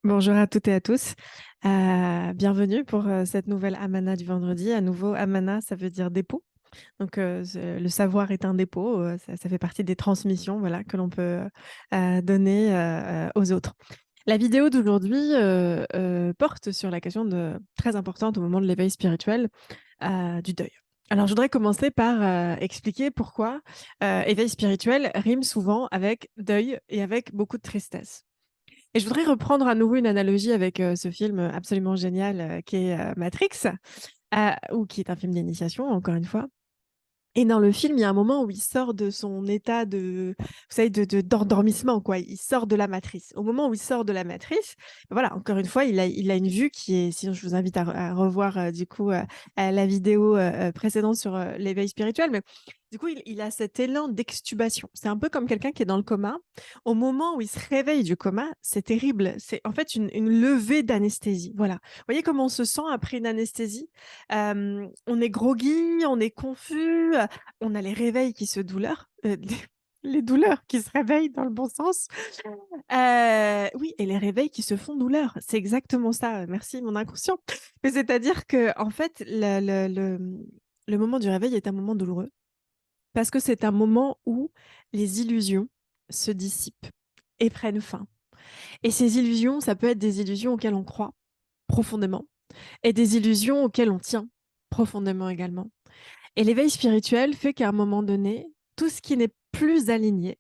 Bonjour à toutes et à tous. Bienvenue pour cette nouvelle Amana du vendredi. À nouveau, Amana, ça veut dire dépôt. Donc, le savoir est un dépôt. Ça fait partie des transmissions, voilà, que l'on peut donner aux autres. La vidéo d'aujourd'hui porte sur la question très importante au moment de l'éveil spirituel du deuil. Alors, je voudrais commencer par expliquer pourquoi éveil spirituel rime souvent avec deuil et avec beaucoup de tristesse. Et je voudrais reprendre à nouveau une analogie avec ce film absolument génial qui est Matrix, ou qui est un film d'initiation, encore une fois. Et dans le film, il y a un moment où il sort de son état vous savez, d'endormissement, quoi. Il sort de la matrice. Au moment où il sort de la matrice, voilà, encore une fois, il a une vue qui est, sinon je vous invite à revoir du coup la vidéo précédente sur l'éveil spirituel, mais du coup, il a cet élan d'extubation. C'est un peu comme quelqu'un qui est dans le coma. Au moment où il se réveille du coma, c'est terrible. C'est en fait une levée d'anesthésie. Voilà. Vous voyez comment on se sent après une anesthésie? On est groggy, on est confus, on a les réveils qui se douleur, les douleurs qui se réveillent dans le bon sens. Oui, et les réveils qui se font douleur. C'est exactement ça. Merci, mon inconscient. Mais c'est-à-dire que, en fait, le moment du réveil est un moment douloureux parce que c'est un moment où les illusions se dissipent et prennent fin. Et ces illusions, ça peut être des illusions auxquelles on croit profondément et des illusions auxquelles on tient profondément également. Et l'éveil spirituel fait qu'à un moment donné, tout ce qui n'est plus aligné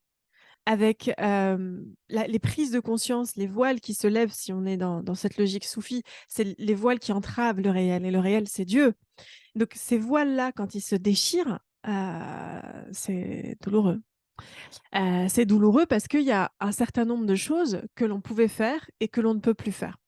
avec les prises de conscience, les voiles qui se lèvent, si on est dans cette logique soufie, c'est les voiles qui entravent le réel. Et le réel, c'est Dieu. Donc ces voiles-là, quand ils se déchirent, c'est douloureux. C'est douloureux parce qu'il y a un certain nombre de choses que l'on pouvait faire et que l'on ne peut plus faire.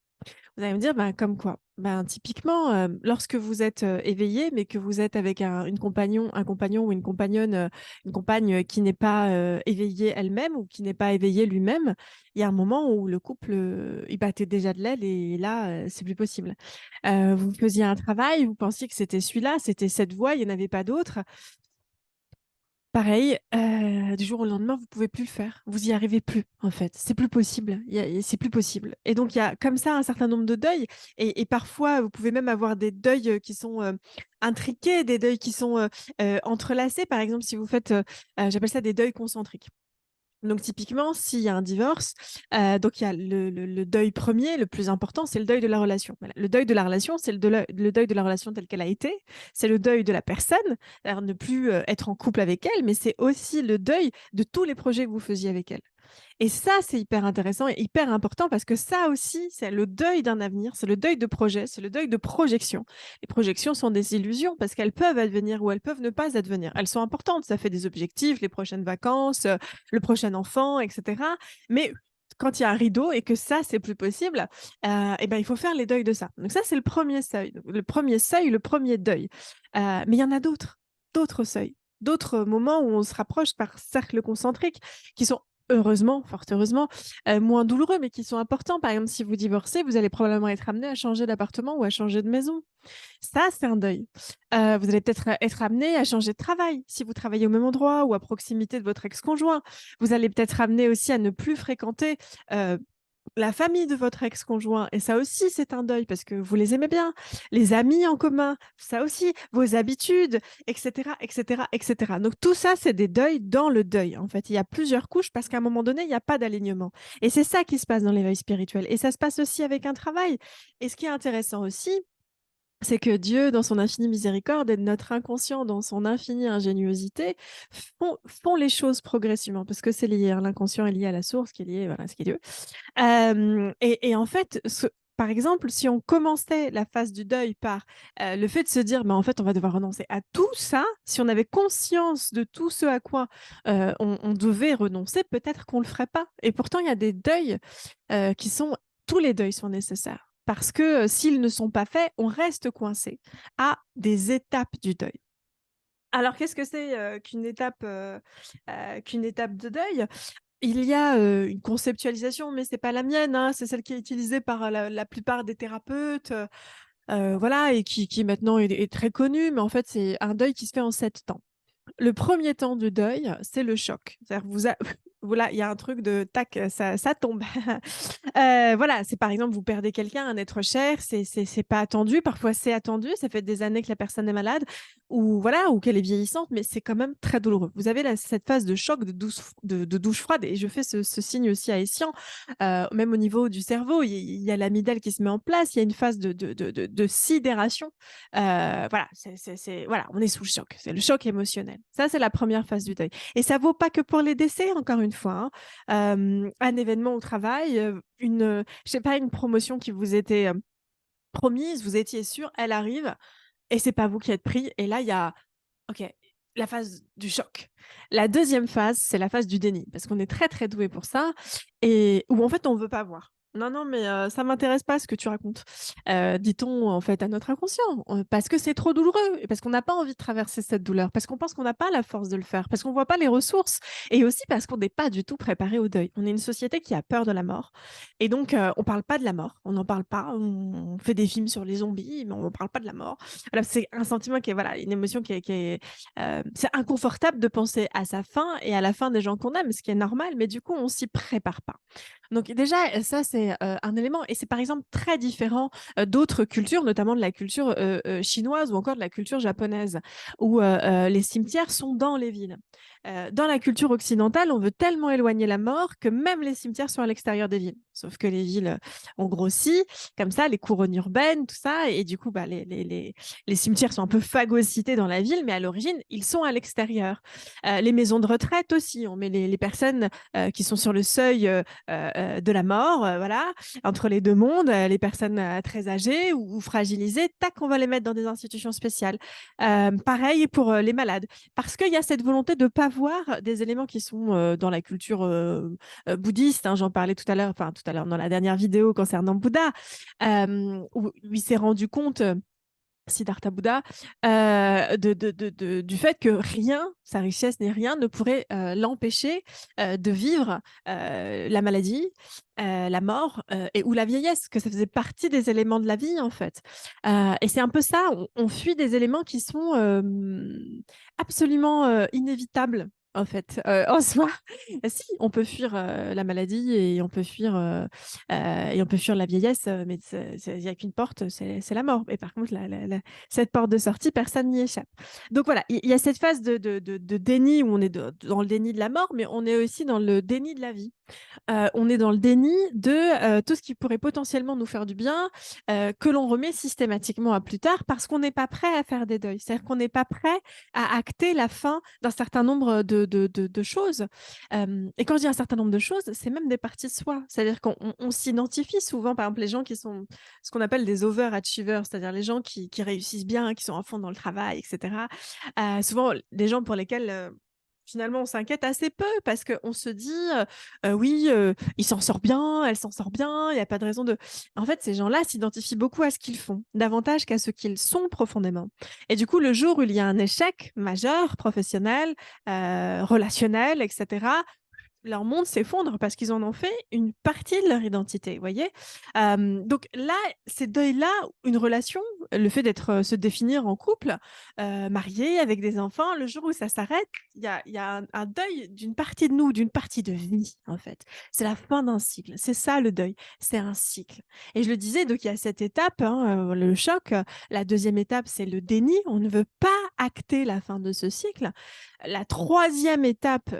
Vous allez me dire, ben, comme quoi? Ben, typiquement, lorsque vous êtes éveillé, mais que vous êtes avec un compagnon ou une compagnonne, une compagne qui n'est pas éveillée elle-même ou qui n'est pas éveillé lui-même, il y a un moment où le couple, il battait déjà de l'aile et là, c'est plus possible. Vous faisiez un travail, vous pensiez que c'était celui-là, c'était cette voie, il n'y en avait pas d'autre. Pareil, du jour au lendemain, vous pouvez plus le faire. Vous y arrivez plus, en fait. C'est plus possible. C'est plus possible. Et donc, il y a comme ça un certain nombre de deuils. Et parfois, vous pouvez même avoir des deuils qui sont intriqués, des deuils qui sont entrelacés. Par exemple, si vous faites, j'appelle ça des deuils concentriques. Donc typiquement, s'il y a un divorce, donc il y a le deuil premier, le plus important, c'est le deuil de la relation. Voilà. Le deuil de la relation, c'est le deuil de la relation telle qu'elle a été, c'est le deuil de la personne, alors ne plus être en couple avec elle, mais c'est aussi le deuil de tous les projets que vous faisiez avec elle. Et ça, c'est hyper intéressant et hyper important parce que ça aussi, c'est le deuil d'un avenir, c'est le deuil de projet, c'est le deuil de projection. Les projections sont des illusions parce qu'elles peuvent advenir ou elles peuvent ne pas advenir. Elles sont importantes, ça fait des objectifs, les prochaines vacances, le prochain enfant, etc. Mais quand il y a un rideau et que ça, c'est plus possible, eh ben, il faut faire les deuils de ça. Donc ça, c'est le premier seuil. Le premier seuil, le premier deuil. Mais il y en a d'autres seuils, d'autres moments où on se rapproche par cercle concentrique qui sont heureusement, fort heureusement, moins douloureux, mais qui sont importants. Par exemple, si vous divorcez, vous allez probablement être amené à changer d'appartement ou à changer de maison. Ça, c'est un deuil. Vous allez peut-être être amené à changer de travail si vous travaillez au même endroit ou à proximité de votre ex-conjoint. Vous allez peut-être amené aussi à ne plus fréquenter la famille de votre ex-conjoint. Et ça aussi, c'est un deuil parce que vous les aimez bien. Les amis en commun, ça aussi, vos habitudes, etc., etc., etc. Donc tout ça, c'est des deuils dans le deuil. En fait, il y a plusieurs couches parce qu'à un moment donné, il n'y a pas d'alignement. Et c'est ça qui se passe dans l'éveil spirituel. Et ça se passe aussi avec un travail. Et ce qui est intéressant aussi, c'est que Dieu, dans son infinie miséricorde et notre inconscient, dans son infinie ingéniosité, font les choses progressivement, parce que c'est lié, hein, l'inconscient est lié à la source, qui est lié, voilà, ce qui est Dieu. Et en fait, par exemple, si on commençait la phase du deuil par le fait de se dire, mais en fait, on va devoir renoncer à tout ça, si on avait conscience de tout ce à quoi on devait renoncer, peut-être qu'on ne le ferait pas. Et pourtant, il y a des deuils qui sont, tous les deuils sont nécessaires. Parce que s'ils ne sont pas faits, on reste coincé à des étapes du deuil. Alors, qu'est-ce que c'est qu'une étape de deuil? Il y a une conceptualisation, mais c'est pas la mienne, hein, c'est celle qui est utilisée par la plupart des thérapeutes, voilà, et qui maintenant est très connue, mais en fait, c'est un deuil qui se fait en 7 temps. Le premier temps du deuil, c'est le choc. C'est-à-dire voilà, il y a un truc de tac, ça tombe. Voilà, c'est par exemple, vous perdez quelqu'un, un être cher, c'est pas attendu. Parfois, c'est attendu. Ça fait des années que la personne est malade ou voilà, ou qu'elle est vieillissante, mais c'est quand même très douloureux. Vous avez cette phase de choc, de douche froide, et je fais ce signe aussi à Essian. Même au niveau du cerveau, il y a l'amygdale qui se met en place. Il y a une phase de sidération. Voilà, voilà, on est sous le choc. C'est le choc émotionnel. Ça, c'est la première phase du deuil. Et ça vaut pas que pour les décès, encore une fois, hein. Un événement au travail, je sais pas, une promotion qui vous était promise, vous étiez sûr, elle arrive et c'est pas vous qui êtes pris. Et là, il y a, ok, la phase du choc. La deuxième phase, c'est la phase du déni, parce qu'on est très très doué pour ça, et où en fait on veut pas voir. Non, non, mais ça m'intéresse pas ce que tu racontes. Dit-on en fait à notre inconscient, parce que c'est trop douloureux, et parce qu'on n'a pas envie de traverser cette douleur, parce qu'on pense qu'on n'a pas la force de le faire, parce qu'on voit pas les ressources, et aussi parce qu'on n'est pas du tout préparé au deuil. On est une société qui a peur de la mort, et donc on parle pas de la mort, on n'en parle pas, on fait des films sur les zombies, mais on parle pas de la mort. Voilà, c'est un sentiment qui est, voilà, une émotion qui est c'est inconfortable de penser à sa fin et à la fin des gens qu'on aime, ce qui est normal, mais du coup, on s'y prépare pas. Donc déjà, ça, c'est un élément, et c'est par exemple très différent d'autres cultures, notamment de la culture chinoise ou encore de la culture japonaise, où les cimetières sont dans les villes. Dans la culture occidentale, on veut tellement éloigner la mort que même les cimetières sont à l'extérieur des villes. Sauf que les villes ont grossi, comme ça, les couronnes urbaines, tout ça, et du coup, bah, les cimetières sont un peu phagocytés dans la ville, mais à l'origine, ils sont à l'extérieur. Les maisons de retraite aussi, on met les personnes qui sont sur le seuil de la mort, voilà, entre les deux mondes, les personnes très âgées ou fragilisées, tac, on va les mettre dans des institutions spéciales. Pareil pour les malades, parce qu'il y a cette volonté de ne pas voir des éléments qui sont dans la culture bouddhiste, hein, j'en parlais tout à l'heure dans la dernière vidéo concernant Bouddha, où il s'est rendu compte Siddhartha Bouddha, du fait que rien, sa richesse ni rien, ne pourrait l'empêcher de vivre la maladie, la mort ou la vieillesse, que ça faisait partie des éléments de la vie en fait. Et c'est un peu ça, on fuit des éléments qui sont absolument inévitables. En fait, en soi, si on peut fuir la maladie et on peut fuir la vieillesse, mais il n'y a qu'une porte, c'est la mort. Et par contre, cette porte de sortie, personne n'y échappe. Donc voilà, il y a cette phase de déni où on est dans le déni de la mort, mais on est aussi dans le déni de la vie. On est dans le déni de tout ce qui pourrait potentiellement nous faire du bien, que l'on remet systématiquement à plus tard parce qu'on n'est pas prêt à faire des deuils. C'est-à-dire qu'on n'est pas prêt à acter la fin d'un certain nombre de choses. Et quand je dis un certain nombre de choses, c'est même des parties de soi. C'est-à-dire qu'on s'identifie souvent, par exemple, les gens qui sont ce qu'on appelle des overachievers, c'est-à-dire les gens qui réussissent bien, qui sont à fond dans le travail, etc. Souvent, des gens pour lesquels finalement, on s'inquiète assez peu parce qu'on se dit, oui, il s'en sort bien, elle s'en sort bien, il n'y a pas de raison de... En fait, ces gens-là s'identifient beaucoup à ce qu'ils font, davantage qu'à ce qu'ils sont profondément. Et du coup, le jour où il y a un échec majeur, professionnel, relationnel, etc., leur monde s'effondre parce qu'ils en ont fait une partie de leur identité, vous voyez. Donc là, ces deuils-là, une relation, le fait d'être, se définir en couple, marié, avec des enfants, le jour où ça s'arrête, il y a un deuil d'une partie de nous, d'une partie de vie, en fait. C'est la fin d'un cycle. C'est ça, le deuil. C'est un cycle. Et je le disais, donc il y a cette étape, hein, le choc. La deuxième étape, c'est le déni. On ne veut pas acter la fin de ce cycle. La troisième étape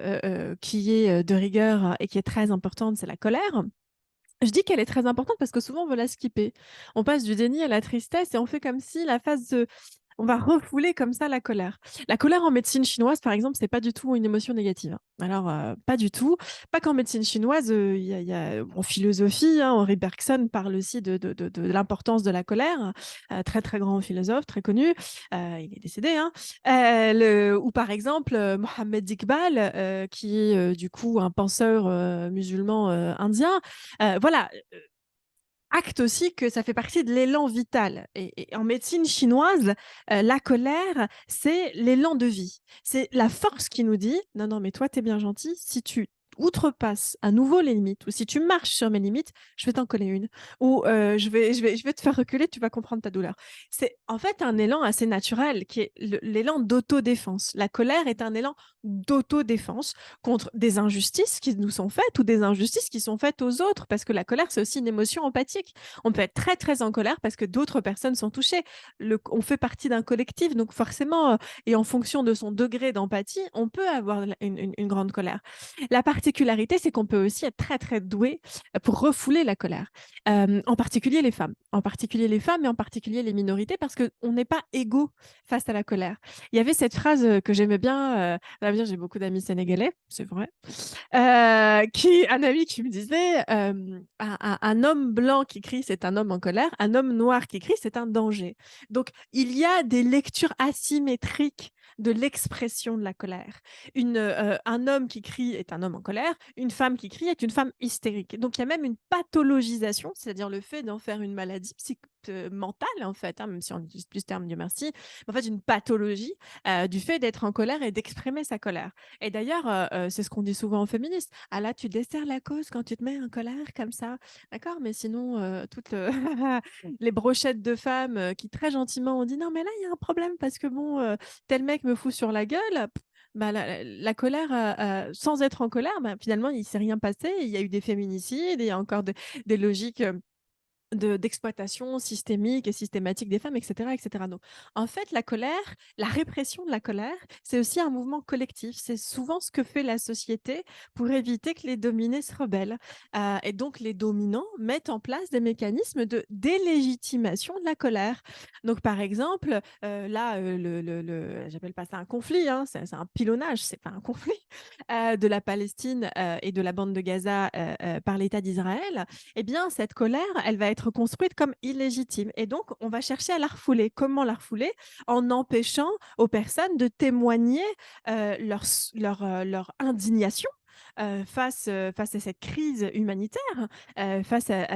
qui est de rigueur et qui est très importante, c'est la colère. Je dis qu'elle est très importante parce que souvent on veut la skipper. On passe du déni à la tristesse et on fait comme si la phase de... On va refouler comme ça la colère. La colère en médecine chinoise, par exemple, c'est pas du tout une émotion négative, hein. Alors, pas du tout. Pas qu'en médecine chinoise, en philosophie, hein, Henri Bergson parle aussi de l'importance de la colère. Très, très grand philosophe, très connu. Il est décédé, hein. Ou par exemple, Mohammed Iqbal, qui est du coup un penseur musulman indien. Voilà, acte aussi que ça fait partie de l'élan vital. Et en médecine chinoise, la colère, c'est l'élan de vie. C'est la force qui nous dit, non, non, mais toi, tu es bien gentil. Si tu outrepasses à nouveau les limites, ou si tu marches sur mes limites, je vais t'en coller une, ou je vais te faire reculer, tu vas comprendre ta douleur. C'est en fait un élan assez naturel qui est l'élan d'autodéfense. La colère est un élan d'autodéfense contre des injustices qui nous sont faites ou des injustices qui sont faites aux autres, parce que la colère, c'est aussi une émotion empathique. On peut être très, très en colère parce que d'autres personnes sont touchées. On fait partie d'un collectif, donc forcément, et en fonction de son degré d'empathie, on peut avoir une grande colère. La particularité, c'est qu'on peut aussi être très, très doué pour refouler la colère, en particulier les femmes. En particulier les femmes et en particulier les minorités, parce qu'on n'est pas égaux face à la colère. Il y avait cette phrase que j'aimais bien, j'ai beaucoup d'amis sénégalais, c'est vrai, un ami qui me disait un homme blanc qui crie, c'est un homme en colère, un homme noir qui crie, c'est un danger. Donc, il y a des lectures asymétriques de l'expression de la colère. Un homme qui crie est un homme en colère, une femme qui crie est une femme hystérique. Donc, il y a même une pathologisation, c'est-à-dire le fait d'en faire une maladie mentale, en fait, hein, même si on utilise plus ce terme, Dieu merci, en fait, une pathologie du fait d'être en colère et d'exprimer sa colère. Et d'ailleurs, c'est ce qu'on dit souvent aux féministes. Ah là, tu desserres la cause quand tu te mets en colère comme ça. D'accord, mais sinon, toutes les brochettes de femmes qui très gentiment ont dit non, mais là, il y a un problème parce que bon, tel mec me fout sur la gueule. Bah, la colère, sans être en colère, bah, finalement, il ne s'est rien passé. Il y a eu des féminicides, il y a encore des logiques d'exploitation systémique et systématique des femmes, etc., etc. Donc, en fait, la colère, la répression de la colère, c'est aussi un mouvement collectif. C'est souvent ce que fait la société pour éviter que les dominés se rebellent. Et donc, les dominants mettent en place des mécanismes de délégitimation de la colère. Donc, par exemple, j'appelle pas ça un conflit, hein, c'est un pilonnage, c'est pas un conflit, de la Palestine et de la bande de Gaza par l'État d'Israël. Eh bien, cette colère, elle va être construite comme illégitime. Et donc, on va chercher à la refouler. Comment la refouler? En empêchant aux personnes de témoigner leur indignation face à cette crise humanitaire, face à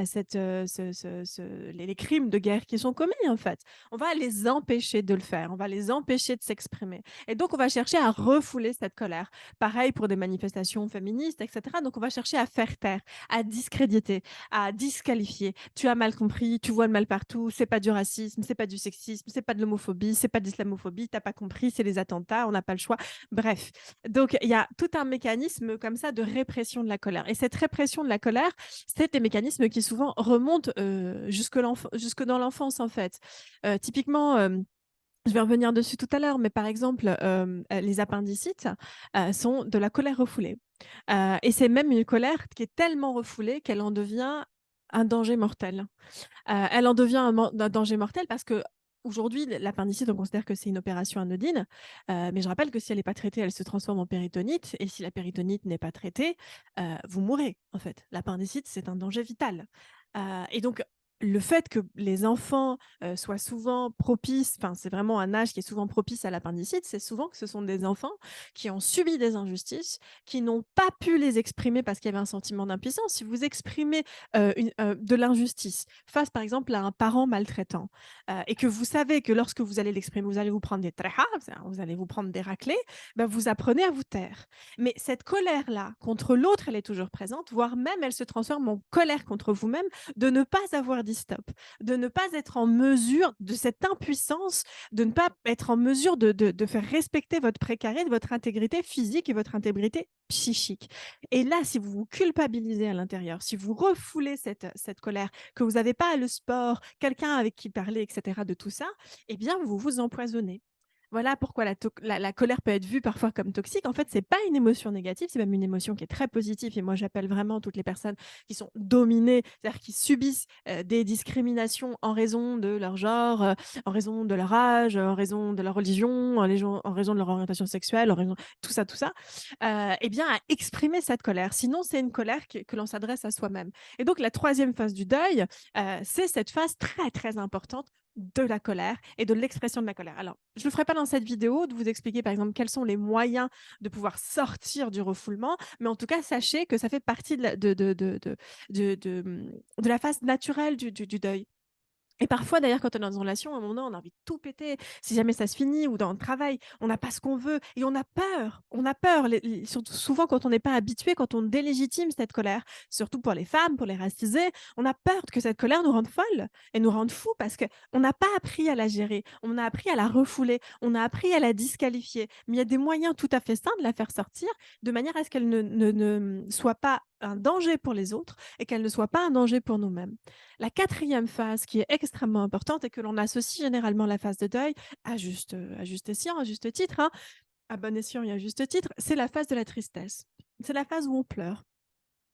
les crimes de guerre qui sont commis, en fait. On va les empêcher de le faire, on va les empêcher de s'exprimer. Et donc, on va chercher à refouler cette colère. Pareil pour des manifestations féministes, etc. Donc, on va chercher à faire taire, à discréditer, à disqualifier. Tu as mal compris, tu vois le mal partout, c'est pas du racisme, c'est pas du sexisme, c'est pas de l'homophobie, c'est pas de l'islamophobie, t'as pas compris, c'est les attentats, on n'a pas le choix. Bref, donc il y a tout un mécanisme comme ça de répression de la colère. Et cette répression de la colère, c'est des mécanismes qui souvent remontent jusque dans l'enfance, en fait. Typiquement, je vais revenir dessus tout à l'heure, mais par exemple, les appendicites sont de la colère refoulée. Et c'est même une colère qui est tellement refoulée qu'elle en devient un danger mortel. Elle en devient un danger mortel parce que aujourd'hui, l'appendicite, on considère que c'est une opération anodine, mais je rappelle que si elle n'est pas traitée, elle se transforme en péritonite, et si la péritonite n'est pas traitée, vous mourrez, en fait. L'appendicite, c'est un danger vital. Et donc, le fait que les enfants soient souvent propices, enfin, c'est vraiment un âge qui est souvent propice à l'appendicite, c'est souvent que ce sont des enfants qui ont subi des injustices, qui n'ont pas pu les exprimer parce qu'il y avait un sentiment d'impuissance. Si vous exprimez de l'injustice face, par exemple, à un parent maltraitant, et que vous savez que lorsque vous allez l'exprimer, vous allez vous prendre des trejas, vous allez vous prendre des raclées, ben vous apprenez à vous taire. Mais cette colère-là contre l'autre, elle est toujours présente, voire même elle se transforme en colère contre vous-même de ne pas avoir dit stop, de ne pas être en mesure de cette impuissance, de ne pas être en mesure de faire respecter votre précarité, votre intégrité physique et votre intégrité psychique. Et là, si vous vous culpabilisez à l'intérieur, si vous refoulez cette colère, que vous n'avez pas le sport, quelqu'un avec qui parler, etc., de tout ça, eh bien, vous vous empoisonnez. Voilà pourquoi la colère peut être vue parfois comme toxique. En fait, ce n'est pas une émotion négative, c'est même une émotion qui est très positive. Et moi, j'appelle vraiment toutes les personnes qui sont dominées, c'est-à-dire qui subissent des discriminations en raison de leur genre, en raison de leur âge, en raison de leur religion, en raison de leur orientation sexuelle, en raison tout ça, eh bien, à exprimer cette colère. Sinon, c'est une colère que l'on s'adresse à soi-même. Et donc, la troisième phase du deuil, c'est cette phase très, très importante de la colère et de l'expression de la colère. Alors, je ne le ferai pas dans cette vidéo de vous expliquer, par exemple, quels sont les moyens de pouvoir sortir du refoulement, mais en tout cas, sachez que ça fait partie de la phase naturelle du deuil. Et parfois, d'ailleurs, quand on est dans une relation, à un moment donné, on a envie de tout péter. Si jamais ça se finit ou dans le travail, on n'a pas ce qu'on veut et on a peur. On a peur, surtout souvent quand on n'est pas habitué, quand on délégitime cette colère, surtout pour les femmes, pour les racisés, on a peur que cette colère nous rende folles et nous rende fous parce qu'on n'a pas appris à la gérer, on a appris à la refouler, on a appris à la disqualifier. Mais il y a des moyens tout à fait sains de la faire sortir de manière à ce qu'elle ne soit pas un danger pour les autres et qu'elle ne soit pas un danger pour nous-mêmes. La quatrième phase qui est extrêmement importante et que l'on associe généralement à la phase de deuil, à juste escient, à juste titre, hein, à bon escient et à juste titre, c'est la phase de la tristesse. C'est la phase où on pleure.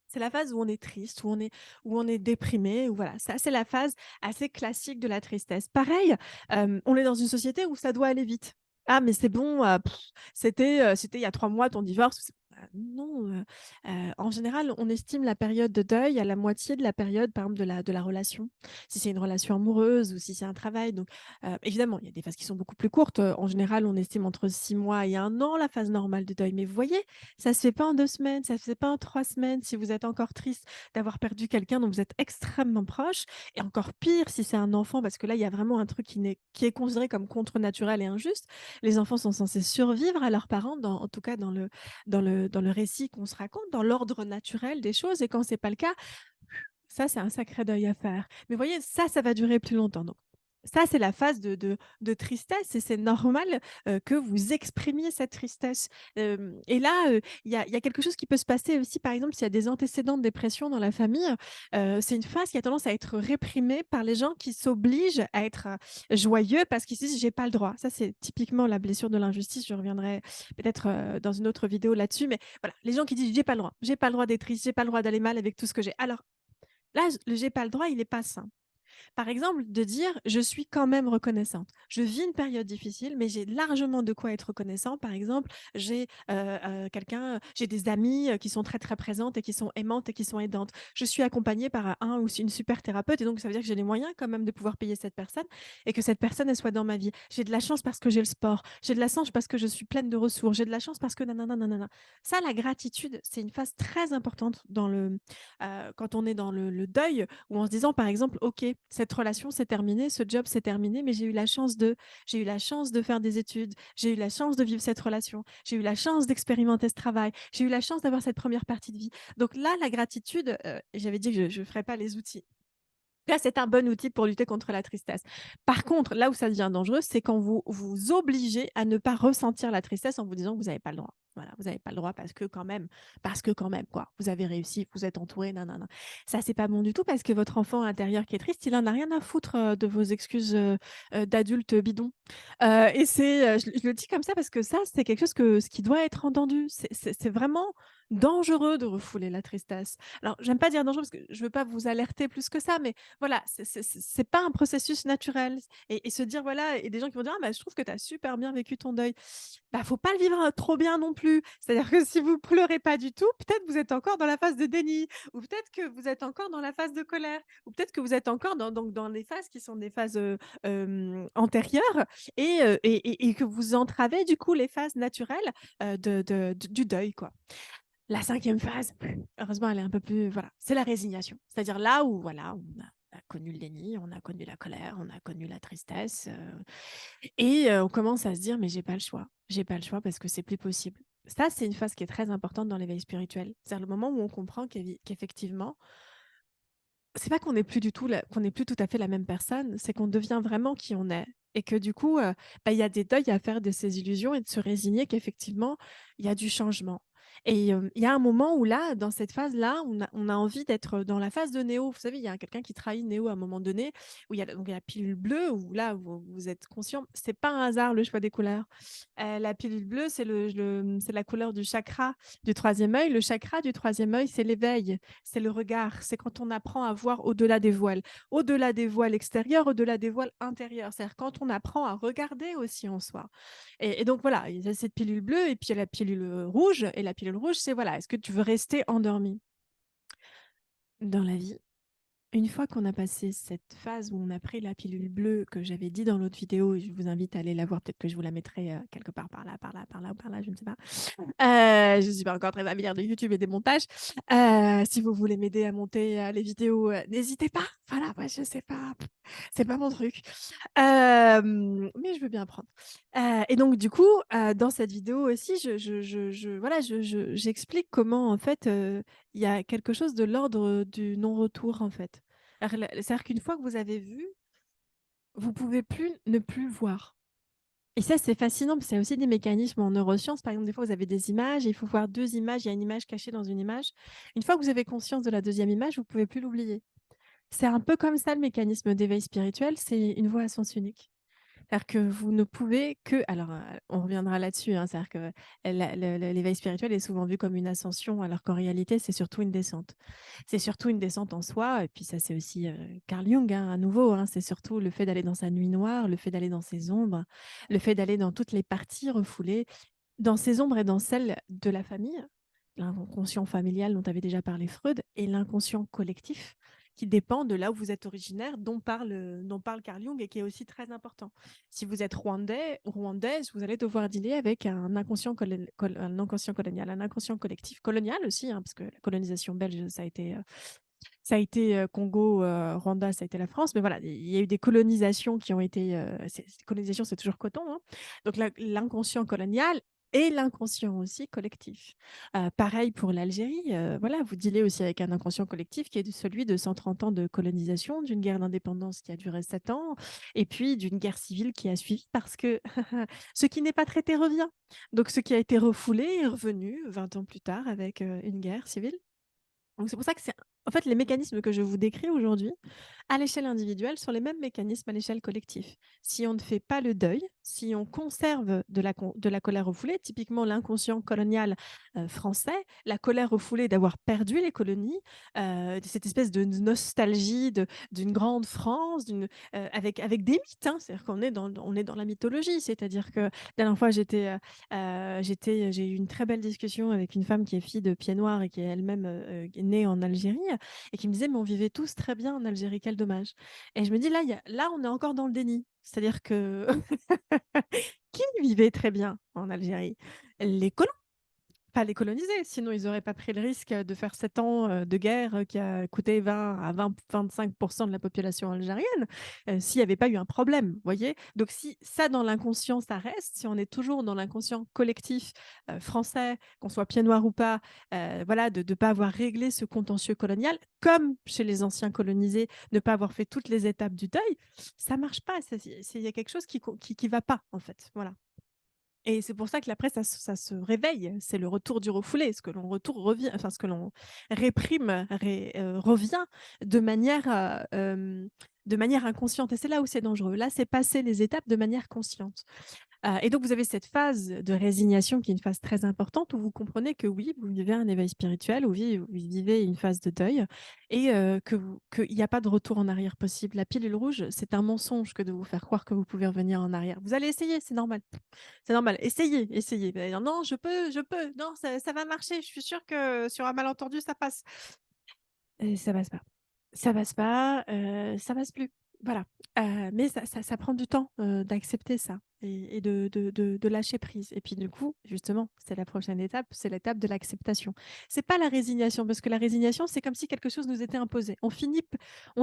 C'est la phase où on est triste, où on est déprimé, où voilà, ça c'est la phase assez classique de la tristesse. Pareil, on est dans une société où ça doit aller vite. Ah mais c'est bon, c'était il y a 3 mois ton divorce. Non, en général, on estime la période de deuil à la moitié de la période, par exemple, de la relation. Si c'est une relation amoureuse ou si c'est un travail, donc évidemment, il y a des phases qui sont beaucoup plus courtes. En général, on estime entre 6 mois et 1 an la phase normale de deuil. Mais vous voyez, ça se fait pas en 2 semaines, ça se fait pas en 3 semaines si vous êtes encore triste d'avoir perdu quelqu'un dont vous êtes extrêmement proche et encore pire si c'est un enfant parce que là, il y a vraiment un truc qui est considéré comme contre-naturel et injuste. Les enfants sont censés survivre à leurs parents en tout cas dans le récit qu'on se raconte, dans l'ordre naturel des choses et quand c'est pas le cas, ça, c'est un sacré deuil à faire. Mais vous voyez, ça va durer plus longtemps. Donc, ça, c'est la phase de tristesse et c'est normal que vous exprimiez cette tristesse. Et là, il y a quelque chose qui peut se passer aussi, par exemple, s'il y a des antécédents de dépression dans la famille. C'est une phase qui a tendance à être réprimée par les gens qui s'obligent à être joyeux parce qu'ils se disent j'ai pas le droit. Ça, c'est typiquement la blessure de l'injustice. Je reviendrai peut-être dans une autre vidéo là-dessus. Mais voilà, les gens qui disent j'ai pas le droit d'être triste, j'ai pas le droit d'aller mal avec tout ce que j'ai. Alors, là, le j'ai pas le droit, il est pas sain. Par exemple, de dire: «Je suis quand même reconnaissante. Je vis une période difficile, mais j'ai largement de quoi être reconnaissant». Par exemple, j'ai des amies, qui sont très, très présentes et qui sont aimantes et qui sont aidantes. Je suis accompagnée par un ou une super thérapeute et donc ça veut dire que j'ai les moyens quand même de pouvoir payer cette personne et que cette personne, elle soit dans ma vie. J'ai de la chance parce que j'ai le sport. J'ai de la chance parce que je suis pleine de ressources. J'ai de la chance parce que nanana, nanana. Ça, la gratitude, c'est une phase très importante quand on est dans le deuil ou en se disant par exemple, OK, cette relation s'est terminée, ce job s'est terminé, mais j'ai eu la chance de faire des études, j'ai eu la chance de vivre cette relation, j'ai eu la chance d'expérimenter ce travail, j'ai eu la chance d'avoir cette première partie de vie. Donc là, la gratitude, j'avais dit que je ne ferais pas les outils. Là, c'est un bon outil pour lutter contre la tristesse. Par contre, là où ça devient dangereux, c'est quand vous vous obligez à ne pas ressentir la tristesse en vous disant que vous n'avez pas le droit. Voilà, vous n'avez pas le droit parce que quand même, quoi. Vous avez réussi, vous êtes entouré, nanana. Ça, c'est pas bon du tout parce que votre enfant intérieur qui est triste, il en a rien à foutre de vos excuses d'adulte bidon. Je le dis comme ça parce que ça, c'est quelque chose ce qui doit être entendu. C'est vraiment dangereux de refouler la tristesse. Alors, j'aime pas dire dangereux parce que je veux pas vous alerter plus que ça, mais voilà, c'est pas un processus naturel et se dire voilà et des gens qui vont dire: «Ah bah, je trouve que tu as super bien vécu ton deuil». Bah, faut pas le vivre, trop bien non plus. C'est-à-dire que si vous pleurez pas du tout, peut-être vous êtes encore dans la phase de déni ou peut-être que vous êtes encore dans la phase de colère ou peut-être que vous êtes encore dans des phases qui sont des phases, antérieures et que vous entravez du coup les phases naturelles, du deuil, quoi. La cinquième phase, heureusement, elle est un peu plus voilà, c'est la résignation. C'est-à-dire là où voilà, on a connu le déni, on a connu la colère, on a connu la tristesse, on commence à se dire: «Mais j'ai pas le choix. J'ai pas le choix parce que c'est plus possible». Ça, c'est une phase qui est très importante dans l'éveil spirituel. C'est-à-dire le moment où on comprend qu'effectivement, c'est pas qu'on n'est plus tout à fait la même personne, c'est qu'on devient vraiment qui on est et que du coup, bah, il y a des deuils à faire de ces illusions et de se résigner qu'effectivement, il y a du changement il y a un moment où là, dans cette phase-là, on a envie d'être dans la phase de Néo. Vous savez, il y a quelqu'un qui trahit Néo à un moment donné, où il y a la pilule bleue, où là, vous êtes conscient. C'est pas un hasard le choix des couleurs. La pilule bleue, c'est la couleur du chakra du troisième œil. Le chakra du troisième œil, c'est l'éveil, c'est le regard, c'est quand on apprend à voir au-delà des voiles extérieures, au-delà des voiles intérieures. C'est-à-dire quand on apprend à regarder aussi en soi. Et donc voilà, il y a cette pilule bleue et puis il y a la pilule rouge. Et la pilule rouge, c'est voilà, est-ce que tu veux rester endormi dans la vie? Une fois qu'on a passé cette phase où on a pris la pilule bleue que j'avais dit dans l'autre vidéo, et je vous invite à aller la voir, peut-être que je vous la mettrai quelque part par là, par là, par là ou par là, je ne sais pas. Je ne suis pas encore très familière de YouTube et des montages. Si vous voulez m'aider à monter les vidéos, n'hésitez pas. Voilà, moi, je sais pas, c'est pas mon truc. Mais je veux bien apprendre. Et donc, du coup, dans cette vidéo aussi, voilà, j'explique comment, en fait, il y a quelque chose de l'ordre du non-retour, en fait. C'est-à-dire qu'une fois que vous avez vu, vous pouvez plus ne plus voir. Et ça, c'est fascinant, parce qu'il y a aussi des mécanismes en neurosciences. Par exemple, des fois, vous avez des images, et il faut voir deux images, il y a une image cachée dans une image. Une fois que vous avez conscience de la deuxième image, vous ne pouvez plus l'oublier. C'est un peu comme ça le mécanisme d'éveil spirituel, c'est une voie à sens unique. C'est-à-dire que vous ne pouvez que, alors on reviendra là-dessus, hein, c'est-à-dire que l'éveil spirituel est souvent vu comme une ascension, alors qu'en réalité, c'est surtout une descente. C'est surtout une descente en soi, et puis ça, c'est aussi Carl Jung, hein, à nouveau, hein, c'est surtout le fait d'aller dans sa nuit noire, le fait d'aller dans ses ombres, le fait d'aller dans toutes les parties refoulées, dans ses ombres et dans celles de la famille, l'inconscient familial dont avait déjà parlé Freud, et l'inconscient collectif, qui dépend de là où vous êtes originaire, dont parle Carl Jung, et qui est aussi très important. Si vous êtes rwandais ou rwandaise, vous allez devoir dealer avec un inconscient, un inconscient colonial, un inconscient collectif, colonial aussi, hein, parce que la colonisation belge, ça a été Congo, Rwanda, ça a été la France, mais voilà, il y a eu des colonisations qui ont été. Colonisation, c'est toujours coton, hein. Donc l'inconscient colonial et l'inconscient aussi collectif. Pareil pour l'Algérie, voilà, vous dealez aussi avec un inconscient collectif qui est celui de 130 ans de colonisation, d'une guerre d'indépendance qui a duré 7 ans, et puis d'une guerre civile qui a suivi, parce que ce qui n'est pas traité revient. Donc ce qui a été refoulé est revenu 20 ans plus tard avec une guerre civile. Donc c'est pour ça que c'est en fait les mécanismes que je vous décris aujourd'hui, à l'échelle individuelle, sont les mêmes mécanismes à l'échelle collective. Si on ne fait pas le deuil, si on conserve de la colère refoulée, typiquement l'inconscient colonial français, la colère refoulée d'avoir perdu les colonies, de cette espèce de nostalgie d'une grande France, avec des mythes, hein, c'est-à-dire qu'on est dans la mythologie, c'est-à-dire que la dernière fois j'ai eu une très belle discussion avec une femme qui est fille de pied noir et qui est elle-même née en Algérie, et qui me disait, mais on vivait tous très bien en Algérie, quel dommage. Et je me dis, là, on est encore dans le déni. C'est-à-dire que qui vivait très bien en Algérie? Les colons, pas les coloniser, sinon ils n'auraient pas pris le risque de faire 7 ans de guerre qui a coûté 20 à 25% de la population algérienne, s'il n'y avait pas eu un problème, vous voyez. Donc si ça, dans l'inconscient, ça reste, si on est toujours dans l'inconscient collectif français, qu'on soit pied noir ou pas, voilà, de ne pas avoir réglé ce contentieux colonial, comme chez les anciens colonisés, ne pas avoir fait toutes les étapes du deuil, ça marche pas. Il y a quelque chose qui va pas, en fait. Voilà. Et c'est pour ça que l'après, ça se réveille. C'est le retour du refoulé. Ce que l'on revient, enfin, ce que l'on réprime revient de manière, de manière inconsciente. Et c'est là où c'est dangereux. Là, c'est passer les étapes de manière consciente. Et donc, vous avez cette phase de résignation qui est une phase très importante, où vous comprenez que oui, vous vivez un éveil spirituel, ou oui, vous vivez une phase de deuil, et qu'il n'y a pas de retour en arrière possible. La pilule rouge, c'est un mensonge que de vous faire croire que vous pouvez revenir en arrière. Vous allez essayer, c'est normal. C'est normal. Essayez, essayez. Vous allez dire, non, je peux. Non, ça va marcher. Je suis sûre que sur un malentendu, ça passe. Et ça passe pas. Ça passe pas, ça passe plus. Voilà. Mais ça prend du temps d'accepter ça, et de lâcher prise. Et puis du coup, justement, c'est la prochaine étape, c'est l'étape de l'acceptation. C'est pas la résignation, parce que la résignation, c'est comme si quelque chose nous était imposé. On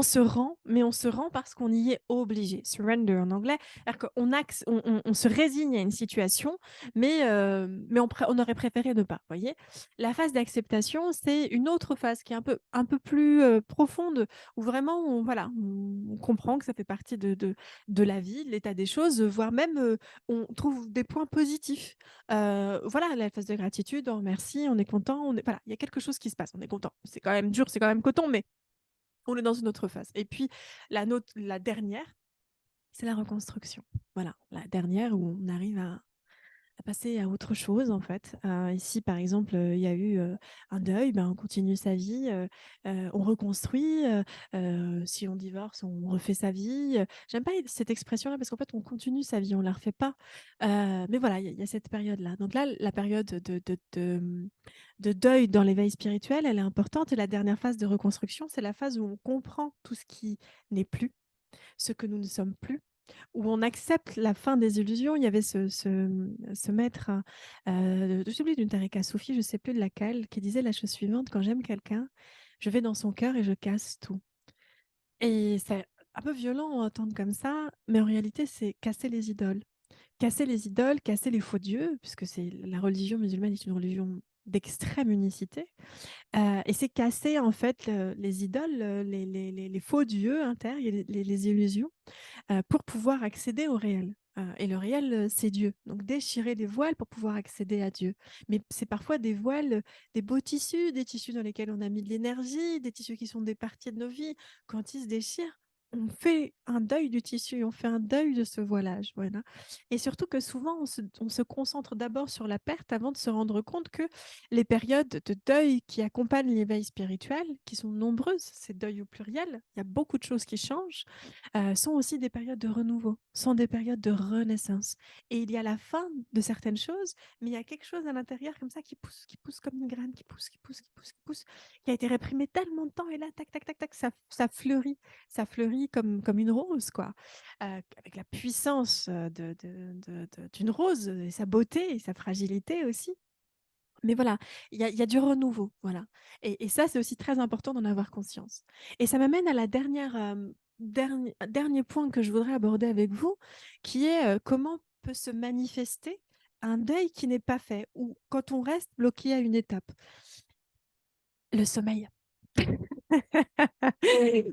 se rend, mais on se rend parce qu'on y est obligé. Surrender en anglais, c'est-à-dire qu'on se résigne à une situation, mais on aurait préféré ne pas. Voyez. La phase d'acceptation, c'est une autre phase qui est un peu plus profonde, où vraiment on comprend que ça fait partie de la vie, de l'état des choses, voire même on trouve des points positifs. Voilà, la phase de gratitude, on remercie, on est content, voilà, il y a quelque chose qui se passe, on est content. C'est quand même dur, c'est quand même coton, mais on est dans une autre phase. Et puis la dernière, c'est la reconstruction. Voilà, la dernière où on arrive passer à autre chose en fait. Ici, par exemple, il y a eu un deuil, ben, on continue sa vie, on reconstruit. Si on divorce, on refait sa vie. J'aime pas cette expression-là parce qu'en fait, on continue sa vie, on la refait pas. Mais voilà, il y a cette période-là. Donc là, la période de deuil dans l'éveil spirituel, elle est importante. Et la dernière phase de reconstruction, c'est la phase où on comprend tout ce qui n'est plus, ce que nous ne sommes plus, où on accepte la fin des illusions. Il y avait ce maître, je sais d'une Tareka Soufi, je ne sais plus de laquelle, qui disait la chose suivante: quand j'aime quelqu'un, je vais dans son cœur et je casse tout. Et c'est un peu violent à entendre comme ça, mais en réalité, c'est casser les idoles. Casser les idoles, casser les faux dieux, puisque la religion musulmane est une religion d'extrême unicité. Et c'est casser en fait les idoles, les faux dieux intérieurs, les illusions, pour pouvoir accéder au réel. Et le réel, c'est Dieu. Donc déchirer les voiles pour pouvoir accéder à Dieu. Mais c'est parfois des voiles, des beaux tissus, des tissus dans lesquels on a mis de l'énergie, des tissus qui sont des parties de nos vies. Quand ils se déchirent, on fait un deuil du tissu, on fait un deuil de ce voilage. Voilà. Et surtout que souvent, on se concentre d'abord sur la perte avant de se rendre compte que les périodes de deuil qui accompagnent l'éveil spirituel, qui sont nombreuses, ces deuils au pluriel, il y a beaucoup de choses qui changent, sont aussi des périodes de renouveau, sont des périodes de renaissance. Et il y a la fin de certaines choses, mais il y a quelque chose à l'intérieur comme ça qui pousse comme une graine, qui pousse, qui pousse, qui pousse, qui pousse, qui a été réprimé tellement de temps, et là, tac, tac, tac, tac, ça fleurit comme une rose, quoi, avec la puissance d'une rose, et sa beauté et sa fragilité aussi. Mais voilà, il y a du renouveau, voilà. Et ça, c'est aussi très important d'en avoir conscience. Et ça m'amène à la dernier point que je voudrais aborder avec vous, qui est comment peut se manifester un deuil qui n'est pas fait, ou quand on reste bloqué à une étape. Le sommeil.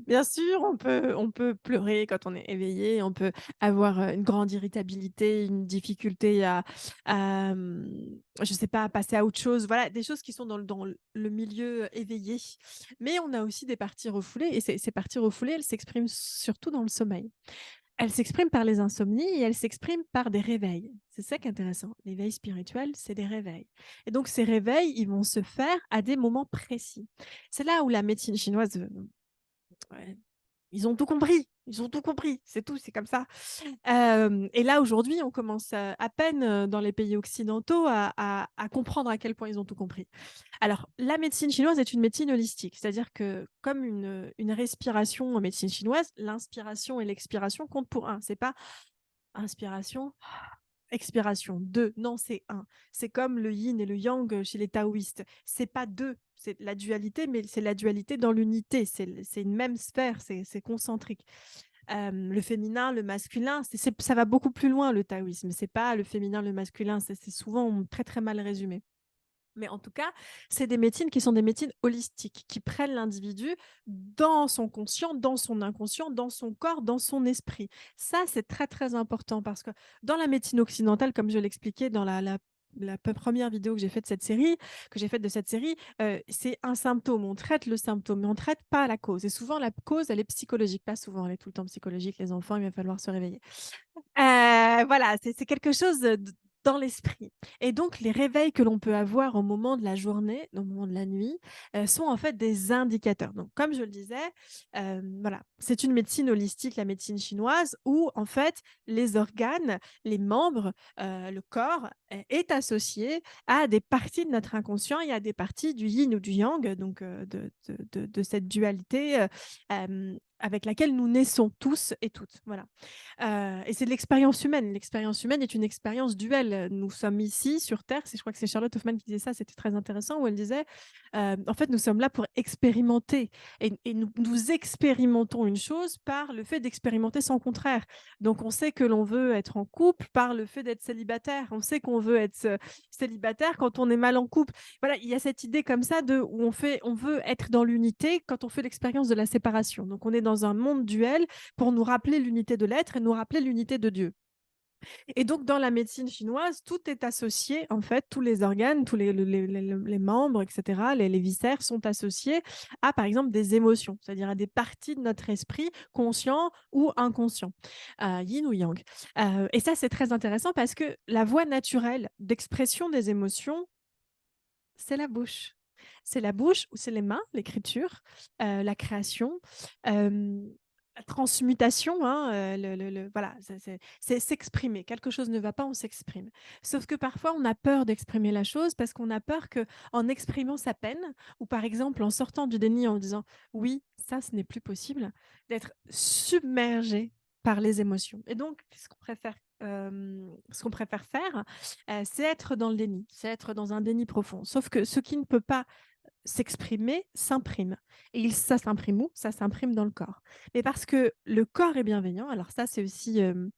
Bien sûr, on peut pleurer quand on est éveillé, on peut avoir une grande irritabilité, une difficulté je sais pas, à passer à autre chose. Voilà, des choses qui sont dans le milieu éveillé. Mais on a aussi des parties refoulées, et ces parties refoulées, elles s'expriment surtout dans le sommeil. Elles s'expriment par les insomnies et elles s'expriment par des réveils. C'est ça qui est intéressant. L'éveil spirituel, c'est des réveils. Et donc, ces réveils, ils vont se faire à des moments précis. C'est là où la médecine chinoise, ouais, ils ont tout compris. Ils ont tout compris. C'est tout, c'est comme ça. Et là, aujourd'hui, on commence à peine dans les pays occidentaux à comprendre à quel point ils ont tout compris. Alors, la médecine chinoise est une médecine holistique, c'est-à-dire que comme une respiration en médecine chinoise, l'inspiration et l'expiration comptent pour un. C'est pas inspiration, expiration, deux. Non, c'est un. C'est comme le yin et le yang chez les taoïstes. C'est pas deux. C'est la dualité, mais c'est la dualité dans l'unité. C'est une même sphère, c'est concentrique. Le féminin, le masculin, ça va beaucoup plus loin, le taoïsme. C'est pas le féminin, le masculin. C'est souvent très, très mal résumé. Mais en tout cas, c'est des médecines qui sont des médecines holistiques, qui prennent l'individu dans son conscient, dans son inconscient, dans son corps, dans son esprit. Ça, c'est très, très important parce que dans la médecine occidentale, comme je l'expliquais dans la première vidéo que j'ai faite de cette série, c'est un symptôme. On traite le symptôme, mais on ne traite pas la cause. Et souvent, la cause, elle est psychologique. Pas souvent, elle est tout le temps psychologique. Les enfants, il va falloir se réveiller. Voilà, c'est quelque chose dans l'esprit. Et donc, les réveils que l'on peut avoir au moment de la journée, au moment de la nuit, sont en fait des indicateurs. Donc, comme je le disais, voilà, c'est une médecine holistique, la médecine chinoise, où en fait, les organes, les membres, le corps est associé à des parties de notre inconscient et à des parties du yin ou du yang, donc de cette dualité avec laquelle nous naissons tous et toutes. Voilà. Et c'est de l'expérience humaine. L'expérience humaine est une expérience duelle. Nous sommes ici sur Terre. Je crois que c'est Charlotte Hoffman qui disait ça. C'était très intéressant, où elle disait, en fait, nous sommes là pour expérimenter. Et nous expérimentons une chose par le fait d'expérimenter son contraire. Donc, on sait que l'on veut être en couple par le fait d'être célibataire. On sait qu'on veut être célibataire quand on est mal en couple. Voilà, il y a cette idée comme ça où on veut être dans l'unité quand on fait l'expérience de la séparation. Donc, on est dans un monde duel pour nous rappeler l'unité de l'être et nous rappeler l'unité de Dieu. Et donc, dans la médecine chinoise, tout est associé, en fait, tous les organes, tous les membres, etc., les viscères sont associés à, par exemple, des émotions, c'est-à-dire à des parties de notre esprit, conscient ou inconscient, yin ou yang. Et ça, c'est très intéressant parce que la voie naturelle d'expression des émotions, c'est la bouche. C'est la bouche ou c'est les mains, l'écriture, la création, la transmutation, hein, voilà, c'est s'exprimer. Quelque chose ne va pas, on s'exprime. Sauf que parfois, on a peur d'exprimer la chose parce qu'on a peur que, en exprimant sa peine, ou par exemple en sortant du déni en disant oui, ça, ce n'est plus possible, d'être submergé par les émotions. Et donc, ce qu'on préfère faire, c'est être dans le déni, c'est être dans un déni profond. Sauf que ce qui ne peut pas s'exprimer s'imprime. Et ça s'imprime où? Ça s'imprime dans le corps. Mais parce que le corps est bienveillant, alors ça, c'est aussi une.